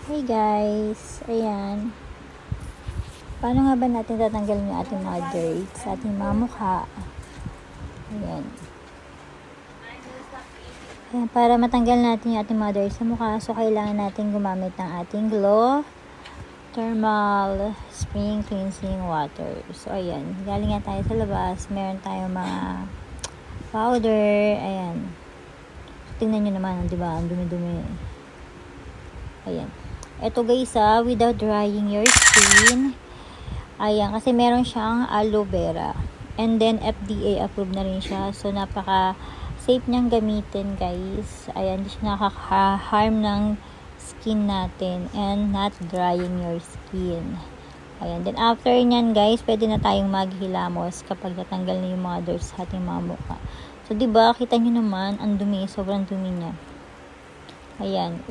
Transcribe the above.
Hey guys, ayan. Paano nga ba natin tatanggalin yung ating mga dirt sa ating mga mukha? Ayan. Ayan, para matanggal natin yung ating mga dirt sa mukha, so kailangan natin gumamit ng ating Glow Thermal Spring Cleansing Water. So ayan, galing nga tayo sa labas, meron tayong mga powder, ayan. So, tingnan nyo naman, di ba? Ang dumi-dumi. Ayan. Ito guys, without drying your skin. Ayan, kasi meron siyang aloe vera. And then, FDA approved na rin siya. So, napaka safe niyang gamitin, guys. Ayan, hindi siya nakaka-harm ng skin natin and not drying your skin. Ayan, then after nyan, guys, pwede na tayong maghilamos kapag natanggal na yung mga dirt sa ating mga mukha. So, diba, kita nyo naman, ang dumi, sobrang dumi niya. Ayan,